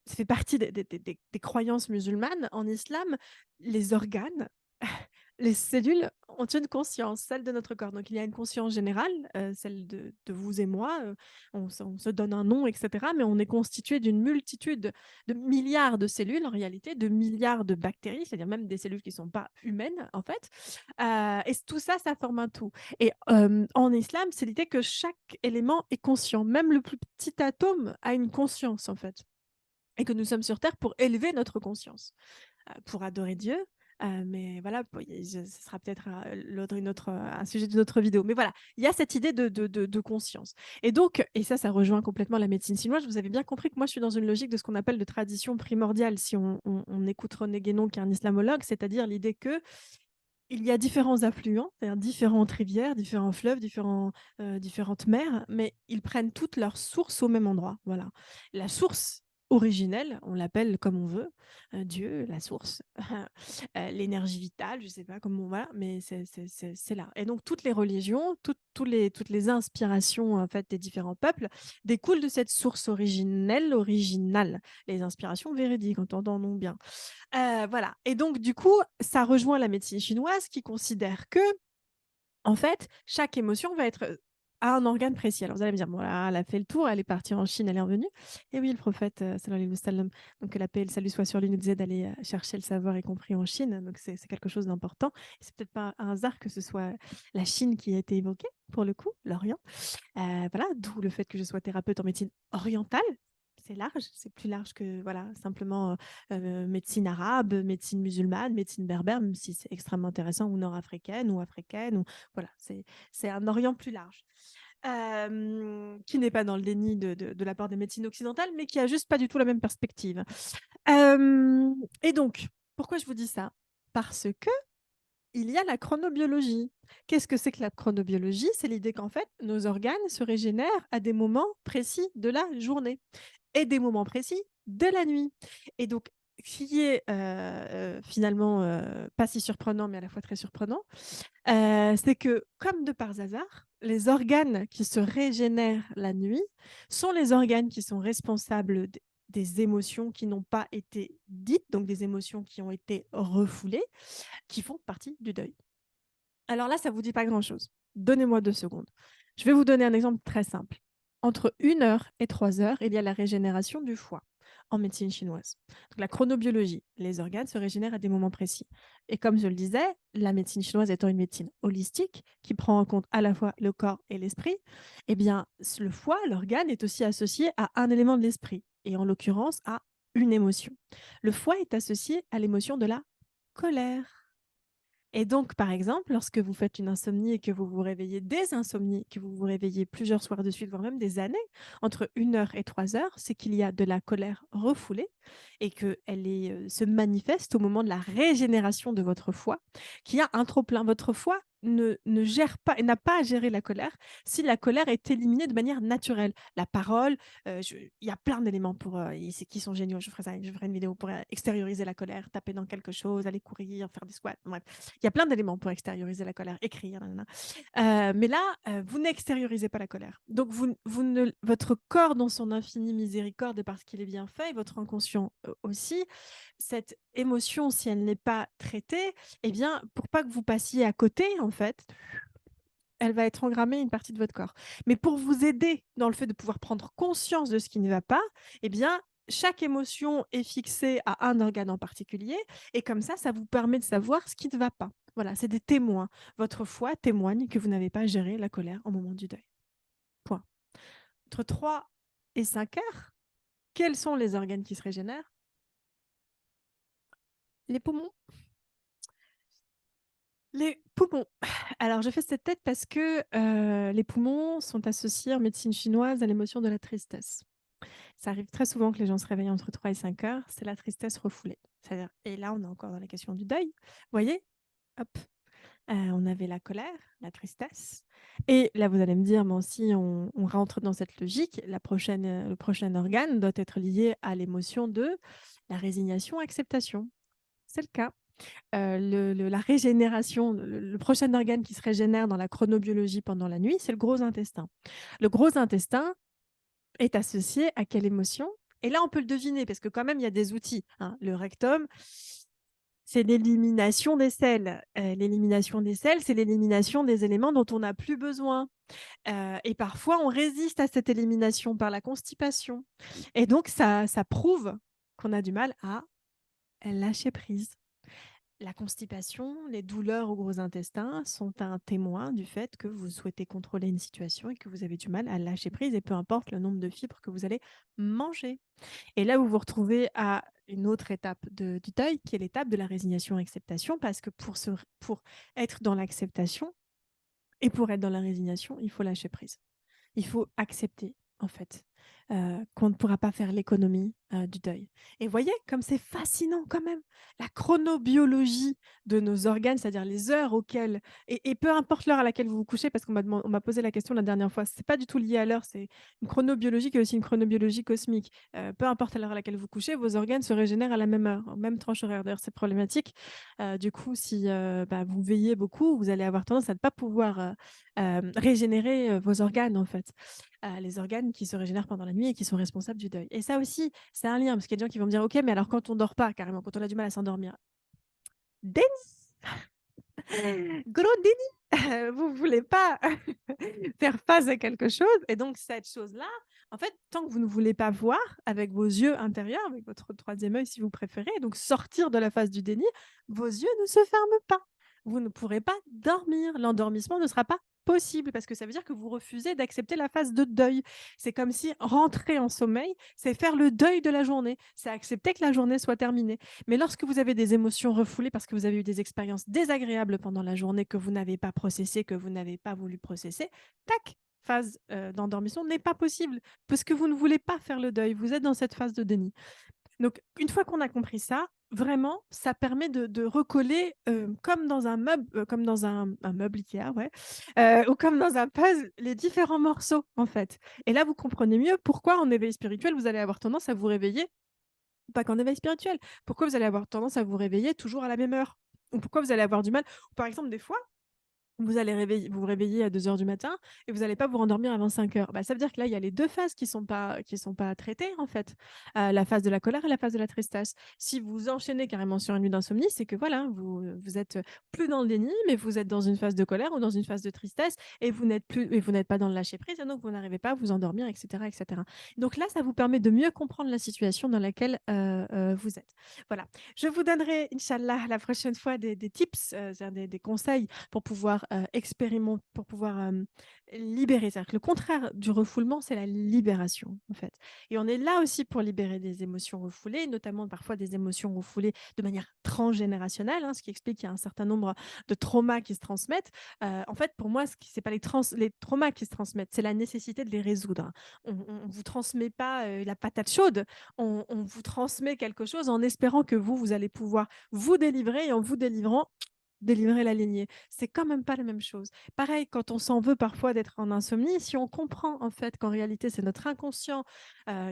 Ça fait partie des croyances musulmanes. En islam, les organes, les cellules ont une conscience, celle de notre corps. Donc, il y a une conscience générale, celle de vous et moi. On se donne un nom, etc. Mais on est constitué d'une multitude de milliards de cellules, en réalité, de milliards de bactéries, c'est-à-dire même des cellules qui ne sont pas humaines, en fait. Et tout ça, ça forme un tout. Et en islam, c'est l'idée que chaque élément est conscient. Même le plus petit atome a une conscience, en fait. Et que nous sommes sur Terre pour élever notre conscience, pour adorer Dieu. Mais voilà, ce sera peut-être un sujet d'une autre vidéo. Mais voilà, il y a cette idée de conscience. Et donc, et ça rejoint complètement la médecine chinoise. Vous avez bien compris que moi, je suis dans une logique de ce qu'on appelle de tradition primordiale, si on écoute René Guénon, qui est un islamologue, c'est-à-dire l'idée que il y a différents affluents, c'est-à-dire différentes rivières, différents fleuves, différentes mers, mais ils prennent toutes leurs sources au même endroit. Voilà. La source originelle, on l'appelle comme on veut, Dieu, la source, l'énergie vitale, je ne sais pas comment, voilà, mais c'est là. Et donc toutes les religions, toutes les inspirations en fait, des différents peuples découlent de cette source originale, les inspirations véridiques, entendons-nous bien. Voilà. Et donc, du coup, ça rejoint la médecine chinoise qui considère que, en fait, chaque émotion va être à un organe précis. Alors, vous allez me dire, voilà, elle a fait le tour, elle est partie en Chine, elle est revenue. Et oui, le prophète, sallallahu alayhi wa sallam, donc que la paix et le salut soient sur lui, nous disait d'aller chercher le savoir, y compris en Chine. Donc, c'est quelque chose d'important. C'est peut-être pas un hasard que ce soit la Chine qui a été évoquée, pour le coup, l'Orient. Voilà, d'où le fait que je sois thérapeute en médecine orientale. C'est large, c'est plus large que voilà, simplement médecine arabe, médecine musulmane, médecine berbère, même si c'est extrêmement intéressant, ou nord-africaine, ou africaine, ou voilà, c'est un Orient plus large. Qui n'est pas dans le déni de la part des médecines occidentales, mais qui a juste pas du tout la même perspective. Et donc, pourquoi je vous dis ça? Parce que il y a la chronobiologie. Qu'est-ce que c'est que la chronobiologie? C'est l'idée qu'en fait, nos organes se régénèrent à des moments précis de la journée et des moments précis de la nuit. Et donc, ce qui est finalement pas si surprenant, mais à la fois très surprenant, c'est que, comme de par hasard, les organes qui se régénèrent la nuit sont les organes qui sont responsables des émotions qui n'ont pas été dites, donc des émotions qui ont été refoulées, qui font partie du deuil. Alors là, ça ne vous dit pas grand-chose. Donnez-moi 2 secondes. Je vais vous donner un exemple très simple. Entre 1 heure et 3 heures, il y a la régénération du foie en médecine chinoise. Donc, la chronobiologie, les organes se régénèrent à des moments précis. Et comme je le disais, la médecine chinoise étant une médecine holistique qui prend en compte à la fois le corps et l'esprit, eh bien, le foie, l'organe, est aussi associé à un élément de l'esprit, et en l'occurrence à une émotion. Le foie est associé à l'émotion de la colère. Et donc, par exemple, lorsque vous faites une insomnie et que vous vous réveillez des insomnies, que vous vous réveillez plusieurs soirs de suite, voire même des années, entre 1 heure et 3 heures, c'est qu'il y a de la colère refoulée et qu'elle se manifeste au moment de la régénération de votre foie, qui a un trop-plein. Votre foie ne gère pas et n'a pas à gérer la colère si la colère est éliminée de manière naturelle. La parole, il y a plein d'éléments qui sont géniaux. Je ferai une vidéo pour extérioriser la colère, taper dans quelque chose, aller courir, faire des squats. Bref, il y a plein d'éléments pour extérioriser la colère, écrire. Nanana. Mais là, vous n'extériorisez pas la colère. Donc, votre corps, dans son infinie miséricorde, et parce qu'il est bien fait, et votre inconscient aussi, cette émotion, si elle n'est pas traitée, eh bien, pour pas que vous passiez à côté, en fait, elle va être engrammée une partie de votre corps. Mais pour vous aider dans le fait de pouvoir prendre conscience de ce qui ne va pas, eh bien, chaque émotion est fixée à un organe en particulier et comme ça vous permet de savoir ce qui ne va pas. Voilà, c'est des témoins. Votre foie témoigne que vous n'avez pas géré la colère au moment du deuil. Point. Entre 3 et 5 heures, quels sont les organes qui se régénèrent? Les poumons. Les poumons. Alors, je fais cette tête parce que les poumons sont associés en médecine chinoise à l'émotion de la tristesse. Ça arrive très souvent que les gens se réveillent entre 3 et 5 heures, c'est la tristesse refoulée. C'est-à-dire, et là, on est encore dans la question du deuil. Vous voyez? Hop, on avait la colère, la tristesse. Et là, vous allez me dire, mais si on rentre dans cette logique, le prochain organe doit être lié à l'émotion de la résignation-acceptation. C'est le cas. La régénération, le prochain organe qui se régénère dans la chronobiologie pendant la nuit, c'est le gros intestin. Le gros intestin est associé à quelle émotion? Et là, on peut le deviner parce que quand même, il y a des outils, hein. Le rectum, c'est l'élimination des selles. L'élimination des selles, c'est l'élimination des éléments dont on n'a plus besoin. Et parfois, on résiste à cette élimination par la constipation. Et donc, ça prouve qu'on a du mal à lâcher prise. La constipation, les douleurs au gros intestin sont un témoin du fait que vous souhaitez contrôler une situation et que vous avez du mal à lâcher prise, et peu importe le nombre de fibres que vous allez manger. Et là, vous vous retrouvez à une autre étape du deuil, qui est l'étape de la résignation-acceptation, parce que pour être dans l'acceptation et pour être dans la résignation, il faut lâcher prise. Il faut accepter, en fait, qu'on ne pourra pas faire l'économie du deuil. Et voyez comme c'est fascinant quand même, la chronobiologie de nos organes, c'est-à-dire les heures auxquelles, et peu importe l'heure à laquelle vous vous couchez, parce on m'a posé la question la dernière fois, c'est pas du tout lié à l'heure, c'est une chronobiologie qui est aussi une chronobiologie cosmique. Peu importe l'heure à laquelle vous couchez, vos organes se régénèrent à la même heure, en même tranche horaire. D'ailleurs, c'est problématique. Du coup, si vous veillez beaucoup, vous allez avoir tendance à ne pas pouvoir régénérer vos organes, en fait. Les organes qui se régénèrent pendant la nuit et qui sont responsables du deuil. Et ça aussi, c'est un lien, parce qu'il y a des gens qui vont me dire, OK, mais alors quand on dort pas, carrément, quand on a du mal à s'endormir, déni, gros déni, vous voulez pas faire face à quelque chose. Et donc, cette chose-là, en fait, tant que vous ne voulez pas voir avec vos yeux intérieurs, avec votre troisième œil, si vous préférez, donc sortir de la phase du déni, vos yeux ne se ferment pas. Vous ne pourrez pas dormir. L'endormissement ne sera pas possible parce que ça veut dire que vous refusez d'accepter la phase de deuil. C'est comme si rentrer en sommeil, c'est faire le deuil de la journée, c'est accepter que la journée soit terminée. Mais lorsque vous avez des émotions refoulées parce que vous avez eu des expériences désagréables pendant la journée que vous n'avez pas processées, que vous n'avez pas voulu processer, tac, phase d'endormissement n'est pas possible parce que vous ne voulez pas faire le deuil. Vous êtes dans cette phase de déni. Donc, une fois qu'on a compris ça, vraiment, ça permet de recoller comme dans un meuble, comme dans un meuble Ikea, ouais, ou comme dans un puzzle, les différents morceaux, en fait. Et là, vous comprenez mieux pourquoi en éveil spirituel, vous allez avoir tendance à vous réveiller, pas qu'en éveil spirituel, pourquoi vous allez avoir tendance à vous réveiller toujours à la même heure, ou pourquoi vous allez avoir du mal. Ou par exemple, des fois, vous allez vous réveiller à 2 heures du matin et vous allez pas vous rendormir avant 5 heures. Bah, ça veut dire que là, il y a les 2 phases qui sont pas traitées, en fait. La phase de la colère et la phase de la tristesse. Si vous enchaînez carrément sur une nuit d'insomnie, c'est que voilà, vous êtes plus dans le déni, mais vous êtes dans une phase de colère ou dans une phase de tristesse et vous n'êtes pas dans le lâcher prise et donc vous n'arrivez pas à vous endormir, et cetera, et cetera. Donc là, ça vous permet de mieux comprendre la situation dans laquelle, vous êtes. Voilà. Je vous donnerai, inch'Allah, la prochaine fois des tips, des conseils pour pouvoir expérimenter, pour pouvoir libérer. C'est-à-dire que le contraire du refoulement, c'est la libération, en fait. Et on est là aussi pour libérer des émotions refoulées, notamment parfois des émotions refoulées de manière transgénérationnelle, hein, ce qui explique qu'il y a un certain nombre de traumas qui se transmettent. En fait, pour moi, ce n'est pas les traumas qui se transmettent, c'est la nécessité de les résoudre. On ne vous transmet pas la patate chaude, on vous transmet quelque chose en espérant que vous allez pouvoir vous délivrer et en vous délivrant, délivrer la lignée. C'est quand même pas la même chose. Pareil, quand on s'en veut parfois d'être en insomnie, si on comprend en fait qu'en réalité c'est notre inconscient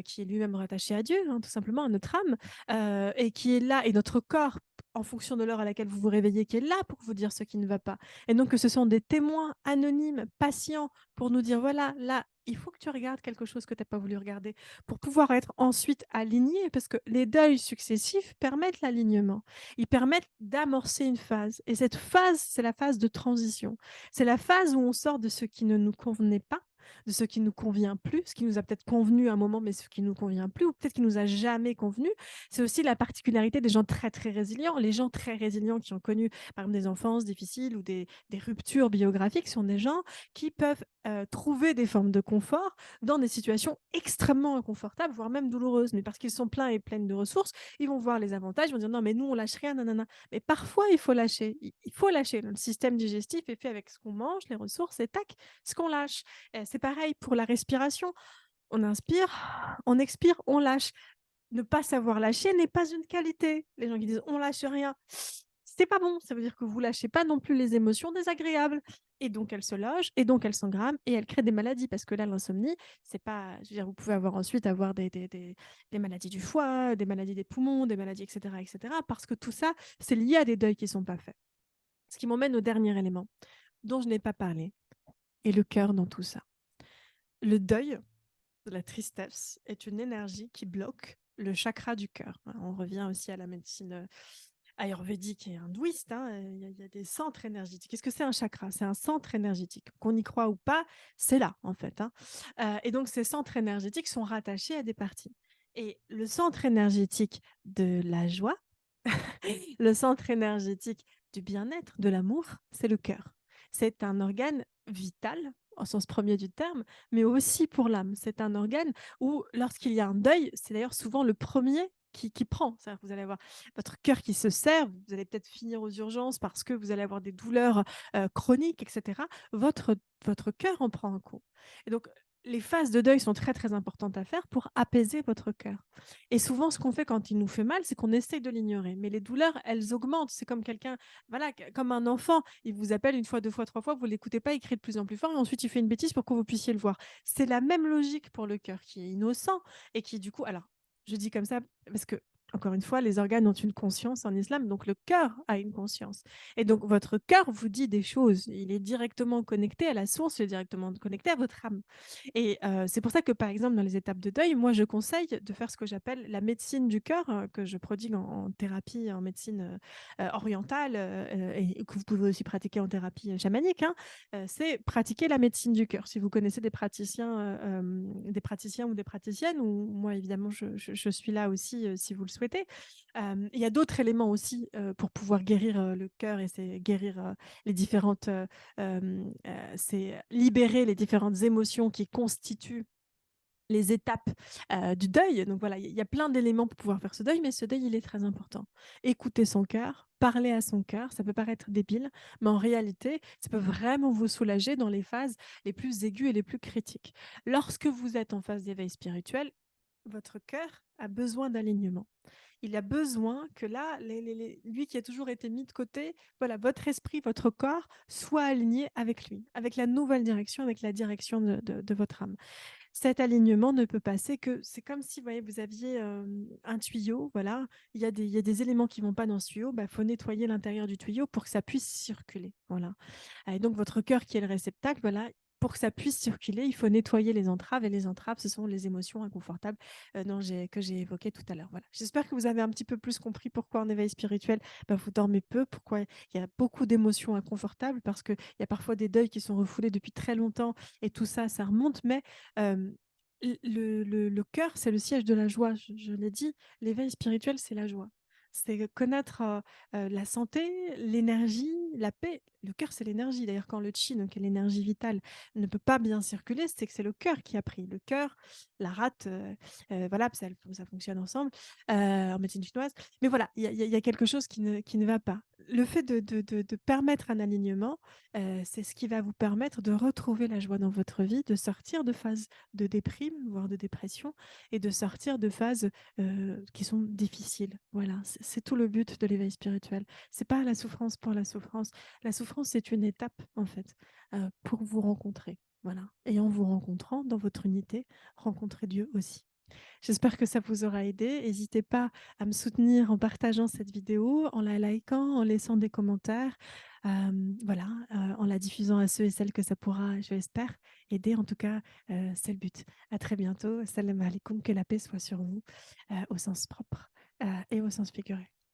qui est lui-même rattaché à Dieu, hein, tout simplement à notre âme, et qui est là, et notre corps, en fonction de l'heure à laquelle vous vous réveillez, qui est là pour vous dire ce qui ne va pas. Et donc que ce sont des témoins anonymes, patients, pour nous dire, voilà, là, il faut que tu regardes quelque chose que tu n'as pas voulu regarder, pour pouvoir être ensuite aligné, parce que les deuils successifs permettent l'alignement. Ils permettent d'amorcer une phase. Et cette phase, c'est la phase de transition. C'est la phase où on sort de ce qui ne nous convenait pas de ce qui nous convient plus, ce qui nous a peut-être convenu à un moment, mais ce qui nous convient plus, ou peut-être qui nous a jamais convenu. C'est aussi la particularité des gens très, très résilients. Les gens très résilients qui ont connu, par exemple, des enfances difficiles ou des ruptures biographiques sont des gens qui peuvent trouver des formes de confort dans des situations extrêmement inconfortables, voire même douloureuses. Mais parce qu'ils sont pleins et pleines de ressources, ils vont voir les avantages, ils vont dire non, mais nous, on lâche rien, nanana. Mais parfois, il faut lâcher. Il faut lâcher. Le système digestif est fait avec ce qu'on mange, les ressources, et tac, ce qu'on lâche. C'est pareil pour la respiration. On inspire, on expire, on lâche. Ne pas savoir lâcher n'est pas une qualité. Les gens qui disent on lâche rien, c'est pas bon. Ça veut dire que vous lâchez pas non plus les émotions désagréables. Et donc elles se logent, et donc elles s'engramment, et elles créent des maladies. Parce que là, l'insomnie, c'est pas. Je veux dire, vous pouvez ensuite avoir des maladies du foie, des maladies des poumons, des maladies, etc., etc. Parce que tout ça, c'est lié à des deuils qui sont pas faits. Ce qui m'emmène au dernier élément dont je n'ai pas parlé, et le cœur dans tout ça. Le deuil, la tristesse, est une énergie qui bloque le chakra du cœur. On revient aussi à la médecine ayurvédique et hindouiste. Il y a des centres énergétiques. Qu'est-ce que c'est un chakra? C'est un centre énergétique. Qu'on y croit ou pas, c'est là, en fait. Et donc, ces centres énergétiques sont rattachés à des parties. Et le centre énergétique de la joie, le centre énergétique du bien-être, de l'amour, c'est le cœur. C'est un organe vital, au sens premier du terme, mais aussi pour l'âme. C'est un organe où, lorsqu'il y a un deuil, c'est d'ailleurs souvent le premier qui prend. C'est-à-dire que vous allez avoir votre cœur qui se serre, vous allez peut-être finir aux urgences parce que vous allez avoir des douleurs chroniques, etc. Votre cœur en prend un coup. Et donc, les phases de deuil sont très, très importantes à faire pour apaiser votre cœur. Et souvent, ce qu'on fait quand il nous fait mal, c'est qu'on essaye de l'ignorer. Mais les douleurs, elles augmentent. C'est comme quelqu'un, voilà, comme un enfant. Il vous appelle une fois, deux fois, trois fois, vous l'écoutez pas, il crie de plus en plus fort, et ensuite il fait une bêtise pour que vous puissiez le voir. C'est la même logique pour le cœur qui est innocent et qui, du coup, alors, je dis comme ça parce que, encore une fois, les organes ont une conscience en islam, donc le cœur a une conscience. Et donc, votre cœur vous dit des choses. Il est directement connecté à la source, il est directement connecté à votre âme. Et c'est pour ça que, par exemple, dans les étapes de deuil, moi, je conseille de faire ce que j'appelle la médecine du cœur, que je prodigue en thérapie, en médecine orientale, et que vous pouvez aussi pratiquer en thérapie chamanique. C'est pratiquer la médecine du cœur. Si vous connaissez des praticiens ou des praticiennes, ou moi, évidemment, je suis là aussi si vous le souhaitez. Il y a d'autres éléments aussi pour pouvoir guérir le cœur, et c'est guérir les différentes c'est libérer les différentes émotions qui constituent les étapes du deuil. Donc voilà, il y a plein d'éléments pour pouvoir faire ce deuil, mais ce deuil, il est très important. Écouter son cœur, parler à son cœur, ça peut paraître débile, mais en réalité, ça peut vraiment vous soulager dans les phases les plus aiguës et les plus critiques. Lorsque vous êtes en phase d'éveil spirituel, votre cœur a besoin d'alignement. Il a besoin que là, lui qui a toujours été mis de côté, voilà, votre esprit, votre corps soit aligné avec lui, avec la nouvelle direction, avec la direction de votre âme. Cet alignement ne peut passer que, c'est comme si, vous voyez, vous aviez un tuyau, voilà, il y a des éléments qui vont pas dans ce tuyau, bah, faut nettoyer l'intérieur du tuyau pour que ça puisse circuler, voilà. Et donc votre cœur qui est le réceptacle, voilà, pour que ça puisse circuler, il faut nettoyer les entraves, et les entraves, ce sont les émotions inconfortables que j'ai évoquées tout à l'heure. Voilà. J'espère que vous avez un petit peu plus compris pourquoi en éveil spirituel, bah, vous dormez peu, pourquoi il y a beaucoup d'émotions inconfortables, parce qu'il y a parfois des deuils qui sont refoulés depuis très longtemps, et tout ça, ça remonte, mais le cœur, c'est le siège de la joie, je l'ai dit, l'éveil spirituel, c'est la joie. C'est connaître la santé, l'énergie, la paix. Le cœur, c'est l'énergie. D'ailleurs, quand le chi, donc l'énergie vitale, ne peut pas bien circuler, c'est que c'est le cœur qui a pris. Le cœur, la rate, voilà, ça fonctionne ensemble en médecine chinoise. Mais voilà, il y a quelque chose qui ne va pas. Le fait de permettre un alignement, c'est ce qui va vous permettre de retrouver la joie dans votre vie, de sortir de phases de déprime, voire de dépression, et de sortir de phases qui sont difficiles. Voilà, c'est tout le but de l'éveil spirituel. C'est pas la souffrance pour la souffrance. La souffrance, c'est une étape, en fait, pour vous rencontrer. Voilà. Et en vous rencontrant dans votre unité, rencontrer Dieu aussi. J'espère que ça vous aura aidé. N'hésitez pas à me soutenir en partageant cette vidéo, en la likant, en laissant des commentaires, voilà, en la diffusant à ceux et celles que ça pourra, je l'espère, aider. En tout cas, c'est le but. À très bientôt. Salam alaikum, que la paix soit sur vous, au sens propre et au sens figuré.